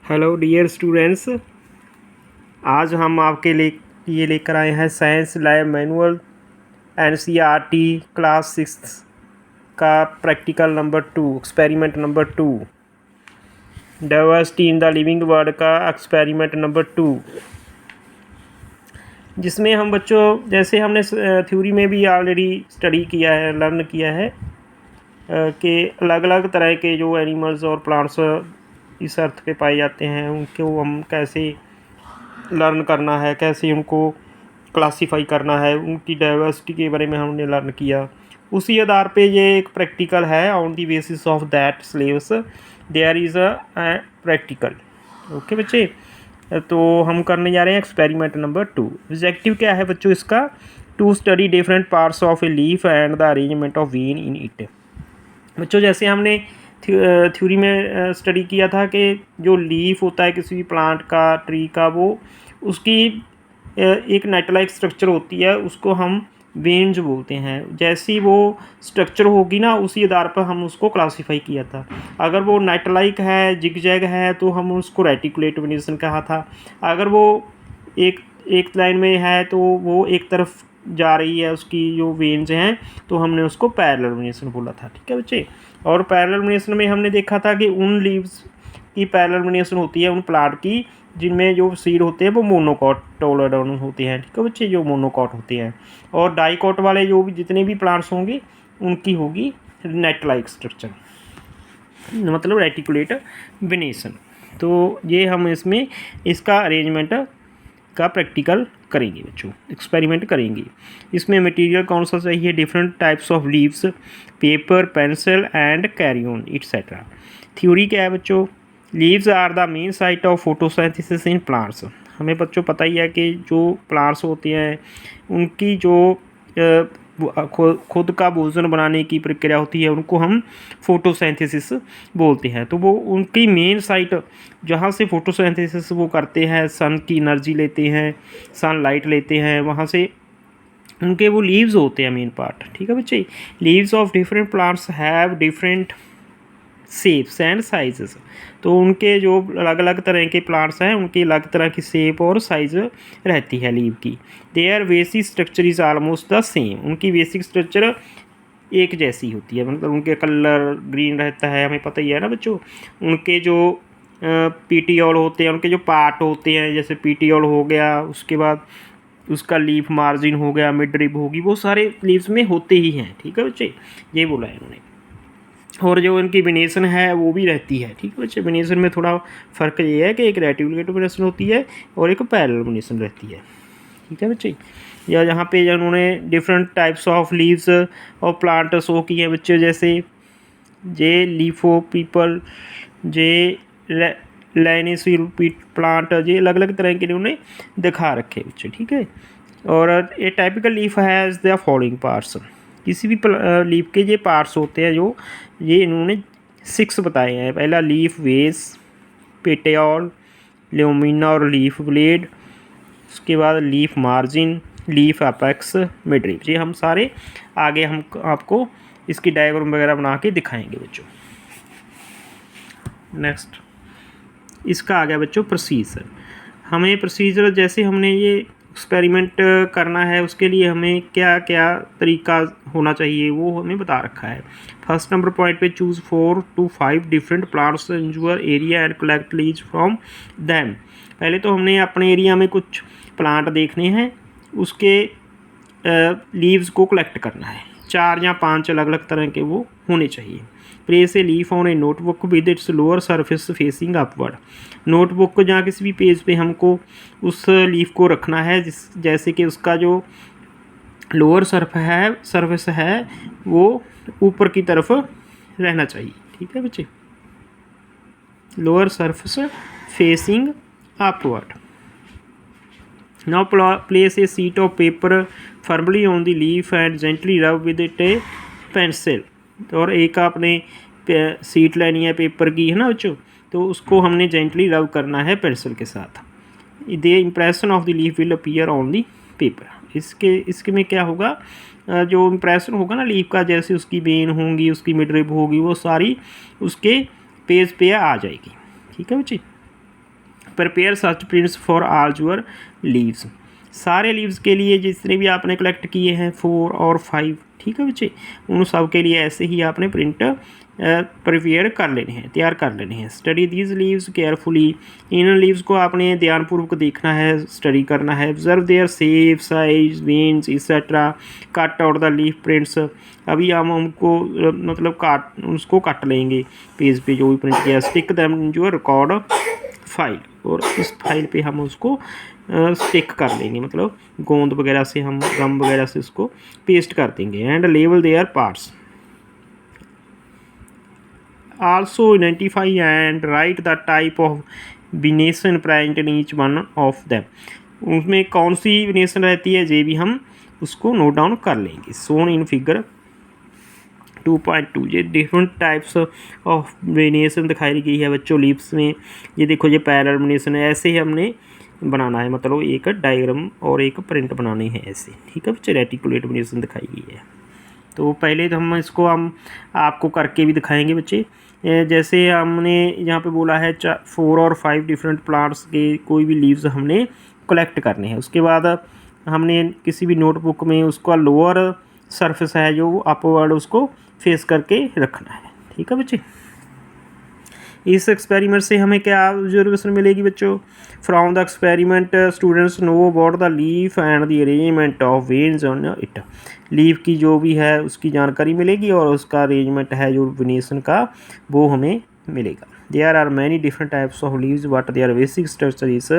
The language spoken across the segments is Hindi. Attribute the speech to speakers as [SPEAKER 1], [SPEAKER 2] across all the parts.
[SPEAKER 1] हेलो डियर स्टूडेंट्स, आज हम आपके लिए लेकर आए हैं science lab manual NCERT class 6 का practical number 2 experiment number 2 diversity in the living world का एक्सपेरिमेंट नंबर 2, जिसमें हम बच्चों जैसे हमने थ्योरी में भी ऑलरेडी स्टडी किया है, लर्न किया है कि अलग अलग तरह के जो एनिमल्स और प्लांट्स इस अर्थ पे पाए जाते हैं उनको हम कैसे लर्न करना है, कैसे उनको क्लासीफाई करना है, उनकी डाइवर्सिटी के बारे में हमने लर्न किया। उसी आधार पे ये एक प्रैक्टिकल है। On the basis of that syllabus there is a practical. Okay बच्चे, तो हम करने जा रहे हैं एक्सपेरिमेंट नंबर 2। ऑब्जेक्टिव क्या है बच्चों इसका? To study different parts of a leaf and the arrangement of vein in it. बच्चों जैसे हमने थ्योरी में स्टडी किया था कि जो लीफ होता है किसी भी प्लांट का, ट्री का, वो उसकी एक नेट लाइक स्ट्रक्चर होती है, उसको हम वेन्स बोलते हैं। जैसी वो स्ट्रक्चर होगी ना, उसी आधार पर हम उसको क्लासीफाई किया था। अगर वो नेट लाइक है, जिग-जैग है, तो हम उसको रेटिकुलेट वेनेशन कहा था। अगर वो एक एक लाइन में है तो वो एक तरफ जा रही है, उसकी जो वेन्स हैं, तो हमने उसको पैरेलल वेनेशन बोला था। ठीक है बच्चे, और पैरेलल वेनेशन में हमने देखा था कि उन लीव्स की पैरेलल वेनेशन होती है उन प्लांट की जिनमें जो सीड होते हैं वो मोनोकॉटोलोडोन होते हैं। ठीक है बच्चे, जो मोनोकॉट होते हैं, और डाइकॉट वाले जो भी जितने भी प्लांट्स होंगे उनकी होगी नेट लाइक स्ट्रक्चर, मतलब रेटिकुलेट वेनेशन। तो ये हम इसमें इसका अरेंजमेंट का प्रैक्टिकल करेंगे बच्चों, एक्सपेरिमेंट करेंगे। इसमें मटेरियल कौन सा चाहिए? Different types of leaves, paper, pencil and carry on etcetera. Theory क्या है बच्चों? Leaves are the main site of photosynthesis in plants. हमें बच्चों पता ही है कि जो प्लांट्स होते हैं उनकी जो खुद का भोजन बनाने की प्रक्रिया होती है उनको हम फोटोसिंथेसिस बोलते हैं। तो वो उनकी मेन साइट जहाँ से फोटोसिंथेसिस वो करते हैं, सन की एनर्जी लेते हैं, सनलाइट लेते हैं, वहाँ से उनके वो लीव्स होते हैं मेन पार्ट। ठीक है बच्चे, leaves of different plants have different shapes and sizes. तो उनके जो अलग अलग तरह के प्लांट्स हैं उनकी अलग तरह की शेप और साइज रहती है लीव की। Their basic structure is almost the same. उनकी बेसिक स्ट्रक्चर एक जैसी होती है, मतलब उनके कलर ग्रीन रहता है, हमें पता ही है ना बच्चों। उनके जो पीटियोल होते हैं, उनके जो पार्ट होते हैं, जैसे पीटियोल हो गया, उसके बाद उसका लीफ मार्जिन हो गया, मिड रिब होगी, वो सारे लीव्स में होते ही हैं। ठीक है बच्चे, ये बोला है इन्होंने। और जो इनकी वेनेशन है वो भी रहती है। ठीक है बच्चे, वेनेशन में थोड़ा फ़र्क ये है कि एक रेटिकुलेट वेनेशन होती है और एक पैरेलल वेनेशन रहती है। ठीक है बच्चे, या यहाँ पे उन्होंने डिफरेंट टाइप्स ऑफ लीव्स और प्लांट शो किए हैं बच्चे, जैसे जे लीफो पीपल, जे लाइनेसिल प्लांट, ये अलग अलग तरह के उन्होंने दिखा रखे बच्चे। ठीक है, और a typical leaf has the following parts. किसी भी लीफ के ये पार्ट्स होते हैं जो ये इन्होंने 6 बताए हैं। पहला लीफ बेस, पेटियोल, ल्यूमिना और लीफ ब्लेड, उसके बाद leaf margin, leaf apex, midrib. ये हम सारे आगे हम आपको इसकी डायग्राम वगैरह बना के दिखाएंगे बच्चों। नेक्स्ट इसका आ गया बच्चों प्रोसीजर। हमें प्रोसीजर जैसे हमने ये एक्सपेरिमेंट करना है उसके लिए हमें क्या क्या तरीका होना चाहिए वो हमें बता रखा है। फर्स्ट नंबर पॉइंट पे choose 4 to 5 different plants in your area and collect leaves from them. पहले तो हमने अपने एरिया में कुछ प्लांट देखने हैं, उसके लीव्स को कलेक्ट करना है। 4 या 5 अलग अलग तरह के वो होने चाहिए। Place a leaf on A notebook with its lower surface facing upward. Notebook को जहाँ किसी भी पेज पे हमको उस लीफ को रखना है जैसे कि उसका जो लोअर सरफेस है वो ऊपर की तरफ रहना चाहिए। ठीक है बच्चे, lower surface facing upward. Now place a sheet of paper firmly on the leaf and gently रब विद इट ए पेंसिल। और एक आपने सीट लेनी है पेपर की, है ना बच्चों, तो उसको हमने जेंटली रब करना है पेंसिल के साथ। The impression of the leaf will appear on the paper. इसके में क्या होगा, जो इम्प्रेशन होगा ना लीफ का, जैसे उसकी वेन होंगी, उसकी मिड रिब होगी, वो सारी उसके पेज पे आ जाएगी। ठीक है बच्चे, prepare search prints for all your leaves, सारे लीव्स के लिए जितने भी आपने कलेक्ट किए हैं 4 और 5, ठीक है बच्चे, उन सब के लिए ऐसे ही आपने प्रिंट प्रिपेयर कर लेने हैं, तैयार कर लेने हैं। Study these leaves carefully, in leaves को आपने ध्यानपूर्वक देखना है, स्टडी करना है। Observe their shape, size, veins etcetera, cut out the leaf prints, अभी हम उनको मतलब उसको काट लेंगे पेज पे जो भी प्रिंट किया। Stick them in your record file, और इस फाइल पे हम उसको स्टिक कर लेंगे, मतलब गोंद वगैरह से हम गम वगैरह से उसको पेस्ट कर देंगे। And label there parts, also identify and write the type of venation present in each one of them, उसमें कौन सी वेनेशन रहती है ये भी हम उसको नोट डाउन कर लेंगे। सोन इन फिगर 2.2 ये डिफरेंट टाइप्स ऑफ वेनेशन दिखाई गई है बच्चों लीव्स में। ये देखो ये पैरेलल वेनेशन है, ऐसे ही हमने बनाना है, मतलब एक डायग्राम और एक प्रिंट बनानी है ऐसे, ठीक है बच्चे। रेटिकुलेट वेनेशन दिखाई गई है, तो पहले तो हम इसको हम आपको करके भी दिखाएंगे बच्चे। जैसे हमने यहाँ पे बोला है 4 और 5 डिफरेंट प्लांट्स के कोई भी लीव्स हमने कलेक्ट करने हैं। उसके बाद हमने किसी भी नोटबुक में उसका लोअर सरफेस है जो अपवर्ड उसको फेस करके रखना है, ठीक है बच्चे। इस एक्सपेरिमेंट से हमें क्या ऑब्जर्वेशन मिलेगी बच्चों? From the experiment students know about the leaf and the arrangement of veins on it, leaf की जो भी है उसकी जानकारी मिलेगी और उसका अरेंजमेंट है जो वेनेशन का वो हमें मिलेगा। There are many different types of leaves but their basic structure is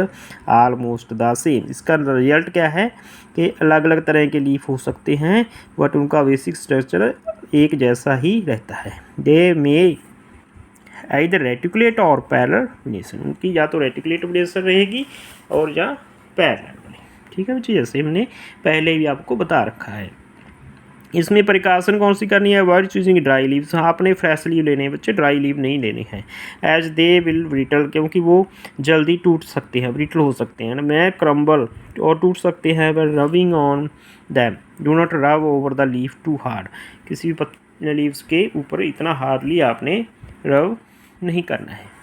[SPEAKER 1] almost the same. इसका रिजल्ट क्या है कि अलग अलग तरह के लीफ हो सकते हैं बट उनका बेसिक स्ट्रक्चर एक जैसा ही रहता है। दे मे इधर रेटिकुलेट और पैरेलल वेनेशन, उनकी या तो रेटिकुलेट वेनेशन रहेगी और या पैरेलल, ठीक है बच्चे, जैसे हमने पहले भी आपको बता रखा है। इसमें प्रिकॉशन कौन सी करनी है? अवॉइड चूजिंग ड्राई लीव्स, हाँ आपने फ्रेश लीव लेने हैं बच्चे, ड्राई लीव नहीं लेने हैं। एज दे विल ब्रिटल, क्योंकि वो जल्दी टूट सकते हैं, ब्रिटल हो सकते हैं। मैं क्रम्बल और टूट सकते हैं। Rubbing on them, do not rub over the leaf too hard, किसी भी लीव्स के ऊपर इतना हार्डली आपने रब नहीं करना है।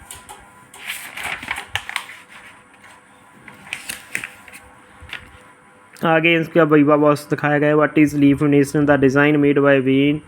[SPEAKER 1] आगे इसका विवा बॉक्स दिखाया गया। What is leaf venation? The design made bye when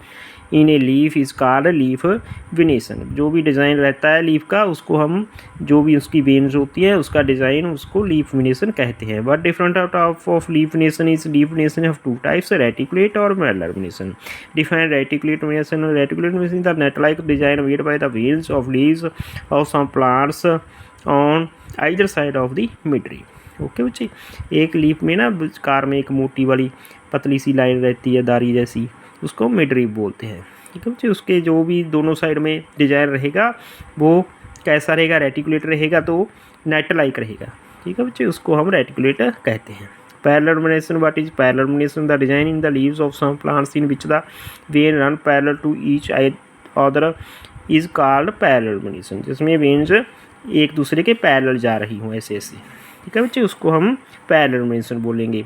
[SPEAKER 1] in a leaf is called leaf venation, जो भी डिज़ाइन रहता है लीफ का उसको हम जो भी उसकी वेन्स होती है उसका डिज़ाइन उसको लीफ वेनेशन कहते हैं। But different type of leaf venation is leaf venation of 2 types, reticulate और parallel venation. Define reticulate venation, reticulate venation the net like design made by the veins of leaves of some plants on either side of the mid tree. Okay बच्चे, एक लीफ में ना कार में एक मोटी वाली पतली सी लाइन रहती है दारी जैसी, उसको मिड-रीफ बोलते हैं, ठीक है बच्चे। उसके जो भी दोनों साइड में डिजाइन रहेगा वो कैसा रहेगा? रेटिकुलेट रहेगा, तो नेट लाइक रहेगा, ठीक है बच्चे, उसको हम रेटिकुलेट कहते हैं। Parallel venation, what is parallel venation? The design in the leaves of some plants in which the vein run parallel to each other is called parallel venation, जिसमें वेन्स एक दूसरे के पैरेलल जा रही हों ऐसे ऐसे, ठीक है बच्चे, उसको हम पैरेलल वेनेशन बोलेंगे।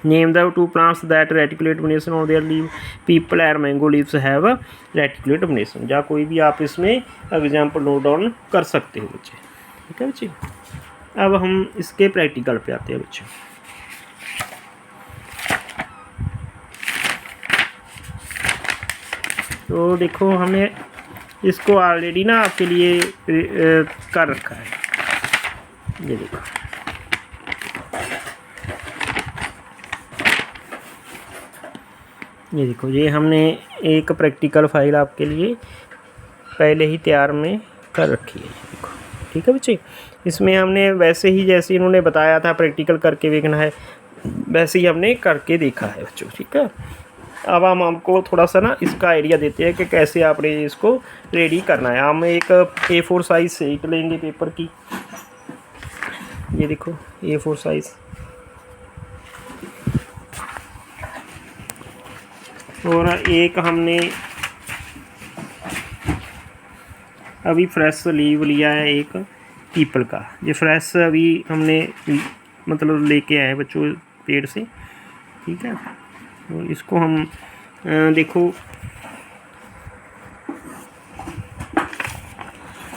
[SPEAKER 1] Name the 2 plants that reticulate venation on their leave, people and mango leaves have reticulate venation, या कोई भी आप इसमें एग्जाम्पल नोट डाउन कर सकते हो बच्चे, ठीक है बच्चे। अब हम इसके प्रैक्टिकल पे आते हैं बच्चे। तो देखो हमने इसको ऑलरेडी ना आपके लिए कर रखा है, ये देखो, ये देखो, ये हमने एक प्रैक्टिकल फाइल आपके लिए पहले ही तैयार में कर रखी है, ये देखो, ठीक है बच्चे। इसमें हमने वैसे ही जैसे इन्होंने बताया था प्रैक्टिकल करके देखना है वैसे ही हमने करके देखा है बच्चों, ठीक है। अब हम आपको थोड़ा सा ना इसका आइडिया देते हैं कि कैसे आपने इसको रेडी करना है। हम एक A4 साइज शीट लेंगे पेपर की, ये देखो A4 साइज, और एक हमने अभी फ्रेश लीव लिया है एक पीपल का, ये फ्रेश अभी हमने मतलब लेके आए बच्चों पेड़ से, ठीक है। तो इसको हम देखो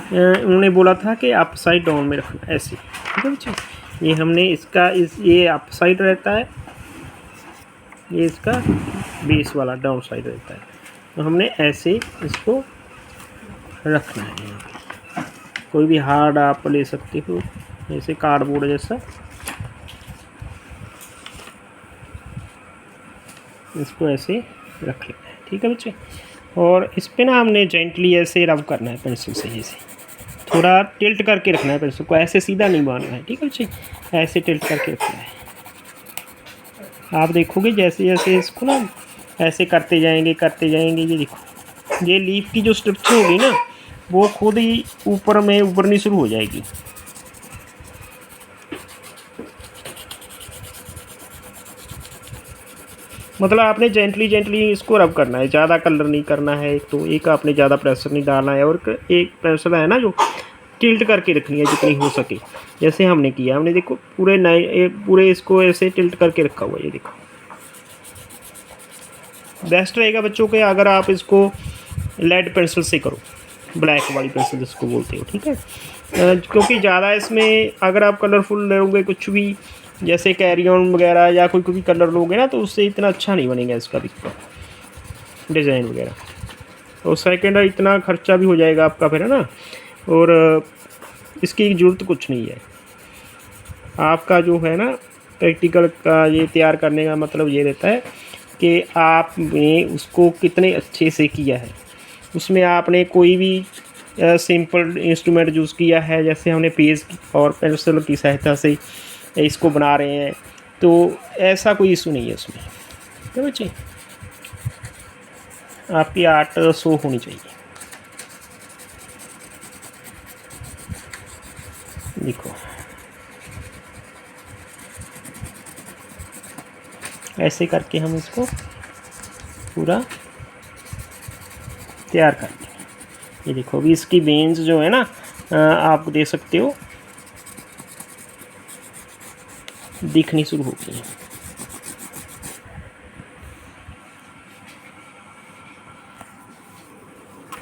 [SPEAKER 1] उन्होंने बोला था कि अपसाइड डाउन में रखना ऐसे, ठीक है बच्चे। ये हमने इसका ये अपसाइड रहता है, ये इसका बेस वाला डाउन साइड रहता है, तो हमने ऐसे इसको रखना है। यहाँ पे कोई भी हार्ड आप ले सकते हो, जैसे कार्डबोर्ड जैसा, इसको ऐसे रख लेना है, ठीक है बच्चे। और इस पे ना हमने जेंटली ऐसे रब करना है पेंसिल से, जैसे थोड़ा टिल्ट करके रखना है पेंसिल को, ऐसे सीधा नहीं मारना है, ठीक है बच्चे, ऐसे टिल्ट करके रखना है। आप देखोगे जैसे जैसे इसको ना ऐसे करते जाएंगे ये देखो, ये लीफ की जो स्ट्रक्चर होगी ना वो खुद ही ऊपर में उभरनी शुरू हो जाएगी। मतलब आपने जेंटली इसको रब करना है, ज़्यादा कलर नहीं करना है, एक तो एक आपने ज़्यादा प्रेशर नहीं डालना है, और एक पेंसिल है ना जो टिल्ट करके रखनी है जितनी हो सके, जैसे हमने किया। हमने देखो पूरे इसको ऐसे टिल्ट करके रखा हुआ है, ये देखो। बेस्ट रहेगा बच्चों के अगर आप इसको लेड पेंसिल से करो, ब्लैक वाली पेंसिल जिसको बोलते हो, ठीक है। क्योंकि ज़्यादा इसमें अगर आप कलरफुल लोगे कुछ भी, जैसे कैरी ऑन वगैरह या कोई भी कलर लोगे ना, तो उससे इतना अच्छा नहीं बनेगा इसका भी डिज़ाइन वगैरह। और सेकेंड इतना खर्चा भी हो जाएगा आपका फिर, है ना। और इसकी ज़रूरत कुछ नहीं है। आपका जो है ना प्रैक्टिकल का ये तैयार करने का मतलब ये रहता है कि आपने उसको कितने अच्छे से किया है। उसमें आपने कोई भी सिंपल इंस्ट्रूमेंट यूज़ किया है, जैसे हमने पेज और पेंसिल की सहायता से इसको बना रहे हैं, तो ऐसा कोई इशू नहीं है उसमें, ठीक है बच्चे। आपकी आर्ट शो होनी चाहिए। देखो ऐसे करके हम इसको पूरा तैयार कर लें। ये देखो अभी इसकी वेन्स जो है ना आप देख सकते हो दिखनी शुरू हो गई है।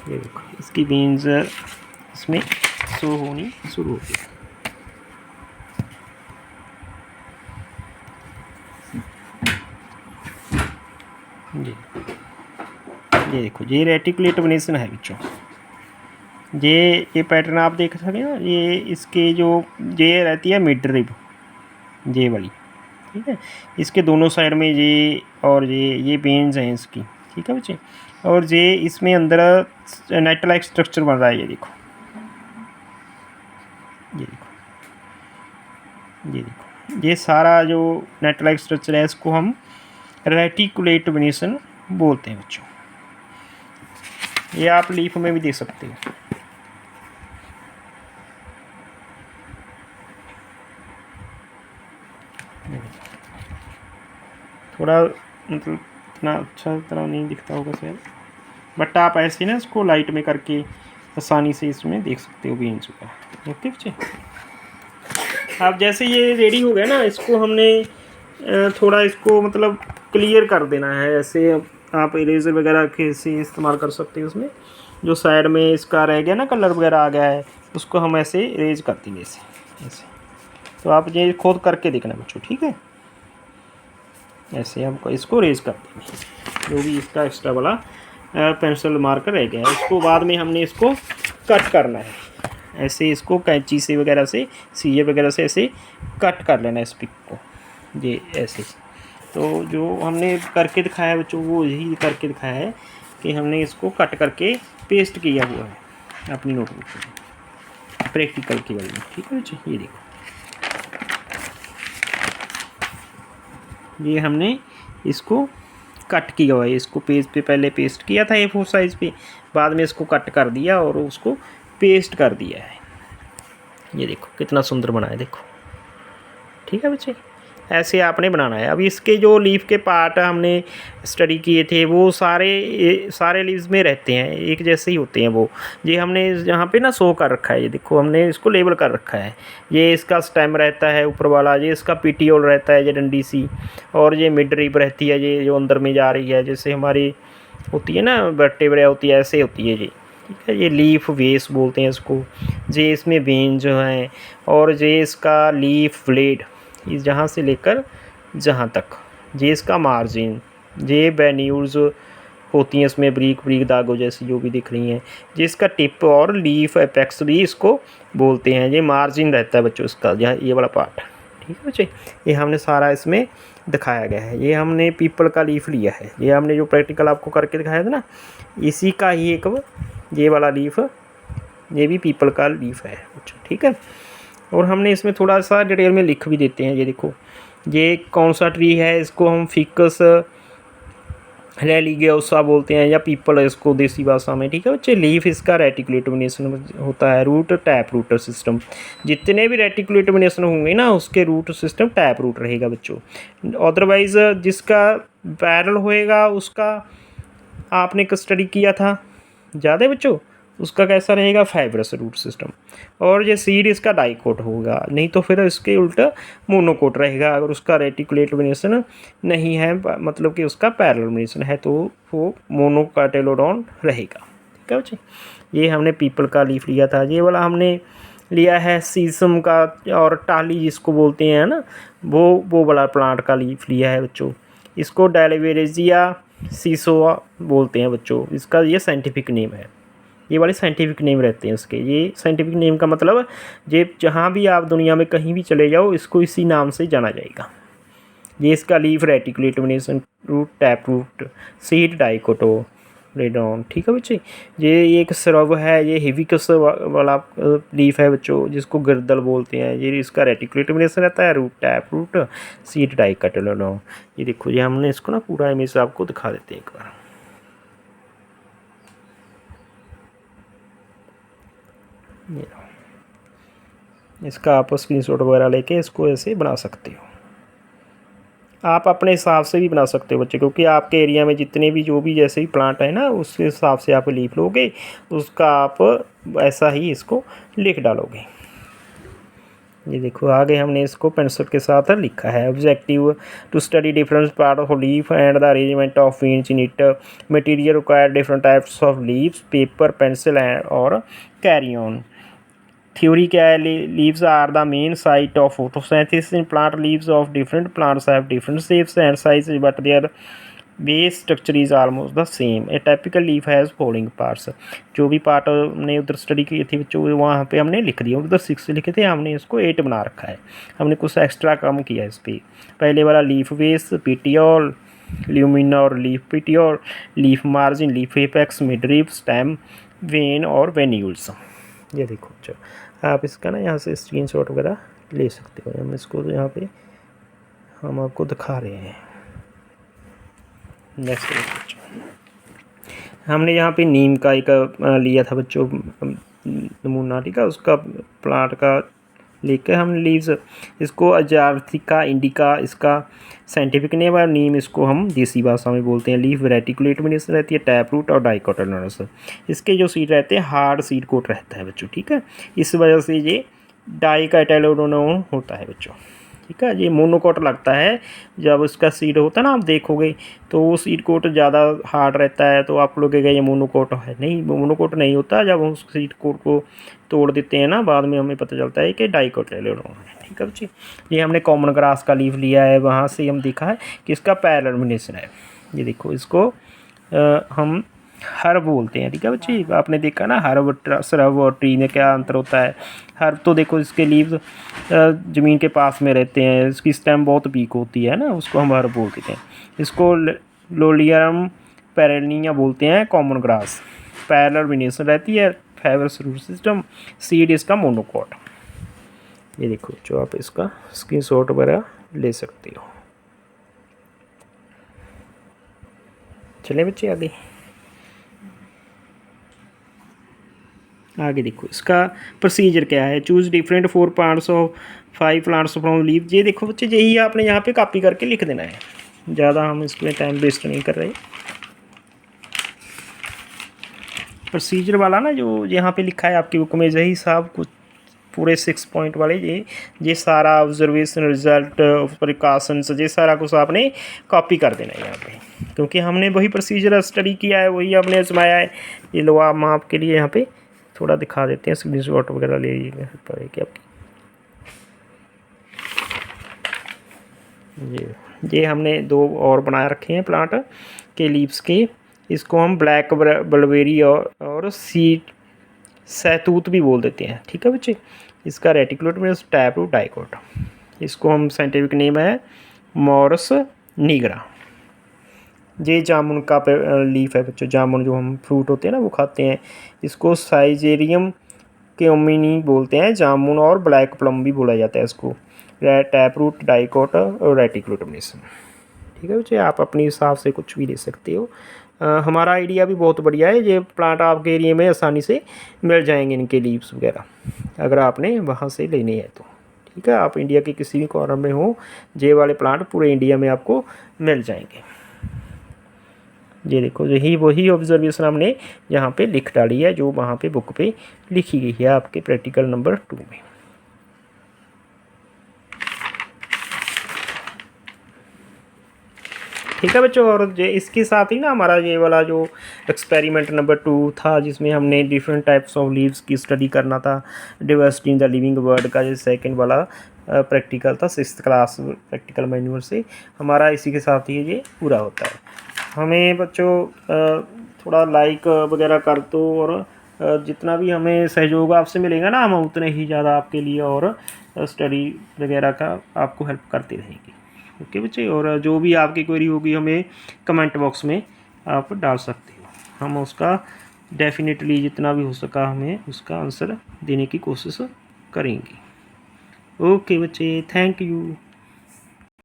[SPEAKER 1] ये देखो इसकी वेन्स इसमें शो होनी शुरू हो गई। ये देखो ये रेटिकुलेट वेनेशन है बच्चों। ये पैटर्न आप देख सकते हो, ये इसके जो ये रहती है मिड रिब, ये वाली, ठीक है। इसके दोनों साइड में ये और ये बेन्स हैं इसकी, ठीक है बच्चे। और ये इसमें अंदर नेट लाइक स्ट्रक्चर बन रहा है, ये देखो, ये देखो ये सारा जो नेट लाइक स्ट्रक्चर है इसको हम रेटिकुलेट वेनेशन बोलते हैं बच्चों। ये आप लीफ में भी देख सकते हो। थोड़ा मतलब इतना अच्छा तरह नहीं दिखता होगा शायद, बट आप ऐसे ना इसको लाइट में करके आसानी से इसमें देख सकते हो बेंच का। ओके बच्चे, अब जैसे ये रेडी हो गया ना, इसको हमने थोड़ा इसको मतलब क्लियर कर देना है। ऐसे आप इरेजर वगैरह के से इस्तेमाल कर सकते हो। उसमें जो साइड में इसका रह गया ना कलर वगैरह आ गया है, उसको हम ऐसे इरेज कर देंगे ऐसे। तो आप ये खुद करके देखना बच्चों, ठीक है। ऐसे हम इसको रेज कर देंगे, जो भी इसका एक्स्ट्रा वाला पेंसिल मार्कर रह गया है। उसको बाद में हमने इसको कट करना है, ऐसे इसको कैंची से वगैरह से, सीजर वगैरह से ऐसे कट कर लेना है इस पिक को, ये ऐसे। तो जो हमने करके दिखाया है बच्चों, वो यही करके दिखाया है कि हमने इसको कट करके पेस्ट किया हुआ है अपनी नोटबुक पर प्रैक्टिकल के बारे में, ठीक है बच्चों। ये देखो ये हमने इसको कट किया हुआ है, इसको पेज पे पहले पेस्ट किया था A4 साइज़ पे, बाद में इसको कट कर दिया और उसको पेस्ट कर दिया है। ये देखो कितना सुंदर बना है, देखो, ठीक है बच्चे। ऐसे आपने बनाना है। अब इसके जो लीफ के पार्ट हमने स्टडी किए थे वो सारे लीव्स में रहते हैं, एक जैसे ही होते हैं वो। ये हमने यहाँ पे ना शो कर रखा है, ये देखो हमने इसको लेबल कर रखा है। ये इसका स्टेम रहता है ऊपर वाला, ये इसका पीटियोल रहता है, ये डंडी सी, और ये मिड रिब रहती है, ये जो अंदर में जा रही है, जैसे हमारी होती है ना वर्टेब्रा होती है, ऐसे होती है ये। ठीक है। ये लीफ वेस बोलते हैं इसको। ये इसमें वेन जो है, और ये इसका लीफ ब्लेड जहाँ से लेकर जहाँ तक, ये इसका मार्जिन, ये वेन्यूल्स होती हैं इसमें बरीक बरीक दागों जैसी जो भी दिख रही हैं, जिसका टिप और लीफ एपेक्स भी इसको बोलते हैं। ये मार्जिन रहता है बच्चों इसका, यहाँ ये वाला पार्ट। ठीक है बच्चे, ये हमने सारा इसमें दिखाया गया है। ये हमने पीपल का लीफ लिया है, ये हमने जो प्रैक्टिकल आपको करके दिखाया था ना, इसी का ही एक ये वाला लीफ, ये भी पीपल का लीफ है बच्चों। ठीक है, और हमने इसमें थोड़ा सा डिटेल में लिख भी देते हैं। ये देखो, ये कौन सा ट्री है, इसको हम फिकस रेलिगियोसा बोलते हैं, या पीपल है इसको देसी भाषा में। ठीक है बच्चे, लीफ इसका रेटिकुलेट वेनेशन होता है। रूट टैप रूटर सिस्टम, जितने भी रेटिकुलेट वेनेशन होंगे ना, उसके रूट सिस्टम टैप रूट रहेगा बच्चों। अदरवाइज जिसका पैरल होएगा उसका आपने स्टडी किया था ज़्यादा बच्चों, उसका कैसा रहेगा, फाइब्रस रूट सिस्टम। और ये सीड इसका डाइकोट होगा, नहीं तो फिर इसके उल्टा मोनोकोट रहेगा। अगर उसका रेटिकुलेट वेनेशन नहीं है, मतलब कि उसका पैरेलल वेनेशन है, तो वो मोनोकाटेलोडॉन रहेगा। ठीक है बच्चे, ये हमने पीपल का लीफ लिया था। ये वाला हमने लिया है सीसम का, और टाली जिसको बोलते हैं ना, वो वाला प्लांट का लीफ लिया है बच्चों। इसको डेलिवेरेजिया सीसोआ बोलते हैं बच्चों, इसका ये साइंटिफिक नेम है। ये वाले साइंटिफिक नेम रहते हैं इसके। ये साइंटिफिक नेम का मतलब ये जहाँ भी आप दुनिया में कहीं भी चले जाओ, इसको इसी नाम से जाना जाएगा। ये इसका leaf reticulate venation, root tap root, seed dicotyledon. ठीक है बच्चे, ये एक स्रव है, ये हिबिकस वाला लीफ है बच्चों, जिसको गिरदल बोलते हैं। ये इसका रेटिकुलेट वेनेशन रहता है, रूट टैप रूट, सीड डाइकोटोलोडो। ये देखो, ये हमने इसको ना पूरा इमेज आपको दिखा देते हैं एक बार। इसका आप स्क्रीनशॉट वगैरह लेके इसको ऐसे बना सकते हो। आप अपने हिसाब से भी बना सकते हो बच्चे, क्योंकि आपके एरिया में जितने भी जो भी जैसे भी प्लांट है ना, उसके हिसाब से आप लीफ लोगे, उसका आप ऐसा ही इसको लिख डालोगे। ये देखो, आगे हमने इसको पेंसिल के साथ लिखा है। Objective to study different part of leaf and the arrangement of veins in it. Material require different types of leaves, paper, pencil and और कैरी ऑन। थ्योरी क्या है, leaves are the main site of photosynthesis in plant. Leaves of different plants have different shapes and size, but their base structure is almost the same. A typical leaf has following parts. जो भी पार्ट हमने उधर स्टडी की थी बच्चों, वहाँ पे हमने लिख दिया। उधर 6 लिखे थे, हमने इसको 8 बना रखा है। हमने कुछ एक्स्ट्रा काम किया इस पर। पहले वाला लीफ बेस, पेटियोल, ल्यूमिना और leaf petiole, leaf margin, leaf apex, midrib, stem, when और वेन्यूल्स। ये देखो बच्चों, आप इसका ना यहाँ से स्क्रीनशॉट वगैरह ले सकते हो। हम इसको यहाँ पे हम आपको दिखा रहे हैं। नेक्स्ट हमने यहाँ पे नीम का एक लिया था बच्चों नमूना। ठीक है, उसका प्लांट का लेकर हमने लीव्स, इसको अजार्थिका इंडिका इसका साइंटिफिक नेम है। नीम इसको हम देसी भाषा में बोलते हैं। लीफ रेटिकुलेट वेनेशन रहती है, टैप रूट और डाइकोटिलेडोनस। इसके जो सीड रहते हैं हार्ड सीड कोट रहता है बच्चों। ठीक है, इस वजह से ये डाइकोटिलेडोन होता है बच्चों। ठीक है, ये मोनोकोट लगता है जब उसका सीड होता है ना, आप देखोगे तो वो सीड कोट ज़्यादा हार्ड रहता है, तो आप लोगेगा ये मोनोकोट है। नहीं, मोनोकोट नहीं होता। जब हम उस सीड कोट को तोड़ देते हैं ना, बाद में हमें पता चलता है कि डाइकोटिलेडोन है। ठीक है बच्चे, ये हमने कॉमन ग्रास का लीफ लिया है, वहाँ से हम देखा है कि इसका पैरेलल वेनेशन है। ये देखो, इसको हम हर्ब बोलते हैं। ठीक है बच्चे, आपने देखा ना हर्ब, श्रब और ट्री में क्या अंतर होता है। हर्ब तो देखो, इसके लीव्स ज़मीन के पास में रहते हैं, इसकी स्टेम बहुत वीक होती है ना, उसको हम हर्ब बोलते हैं। इसको लोलियम पेरेनिया बोलते हैं। कॉमन ग्रास पैरेलल वेनेशन रहती है, फाइब्रस रूट सिस्टम, सीड इसका मोनोकोट। ये देखो, जो आप इसका स्क्रीनशॉट वगैरह ले सकते हो। चले बच्चे आगे देखो, इसका प्रोसीजर क्या है। Choose different 4 parts of 5 plants from leave. ये देखो बच्चे, यही आपने यहाँ पे कॉपी करके लिख देना है, ज़्यादा हम इसमें टाइम वेस्ट नहीं कर रहे। प्रोसीजर वाला ना जो यहाँ पे लिखा है आपकी बुक में, यही सब कुछ पूरे 6 पॉइंट वाले ये सारा ऑब्जर्वेशन रिजल्ट प्रिकॉशंस ये सारा कुछ आपने कॉपी कर देना है यहाँ पे, क्योंकि हमने वही प्रोसीजर स्टडी किया है, वही हमने आजमाया है। ये लो हम आपके लिए यहाँ पे थोड़ा दिखा देते हैं, स्क्रीनशॉट वगैरह ले लीजिएगा पड़ेगी आपकी। ये हमने 2 और बना रखे हैं प्लांट के लीव्स के। इसको हम ब्लैक बलवेरी और सीड सहतूत भी बोल देते हैं, ठीक है बच्चे। इसका रेटिकुलेट में टैप रूट डाइकोट, इसको हम साइंटिफिक नेम है मॉरस निगरा। ये जामुन का लीफ है बच्चों, जामुन जो हम फ्रूट होते हैं ना वो खाते हैं। इसको साइजेरियम क्योमिनी बोलते हैं, जामुन और ब्लैक प्लम भी बोला जाता है इसको। टैप रूट डाइकोट और रेटिकुलेटमनेस, ठीक है बच्चे। आप अपने हिसाब से कुछ भी ले सकते हो। हमारा आइडिया भी बहुत बढ़िया है, ये प्लांट आपके एरिया में आसानी से मिल जाएंगे, इनके लीव्स वगैरह, अगर आपने वहाँ से लेने हैं तो, ठीक है। आप इंडिया के किसी भी कॉर्नर में हो, ये वाले प्लांट पूरे इंडिया में आपको मिल जाएंगे। ये देखो, यही वही ऑब्जर्वेशन हमने यहाँ पे लिख डाली है जो वहाँ पे बुक पे लिखी गई है आपके प्रैक्टिकल नंबर 2 में। ठीक है बच्चों, और इसके साथ ही ना हमारा ये वाला जो एक्सपेरिमेंट नंबर 2 था, जिसमें हमने डिफरेंट टाइप्स ऑफ लीव्स की स्टडी करना था, diversity in the living world का, जो सेकंड वाला प्रैक्टिकल था 6th क्लास प्रैक्टिकल मैनुअल से, हमारा इसी के साथ ही ये पूरा होता है। हमें बच्चों थोड़ा लाइक वगैरह कर दो, और जितना भी हमें सहयोग आपसे मिलेगा ना, हम उतने ही ज़्यादा आपके लिए और स्टडी वगैरह का आपको हेल्प करते रहेंगे। ओके बच्चे, और जो भी आपकी क्वेरी होगी हमें कमेंट बॉक्स में आप डाल सकते हो, हम उसका डेफिनेटली जितना भी हो सका हमें उसका आंसर देने की कोशिश करेंगे। ओके बच्चे, थैंक यू।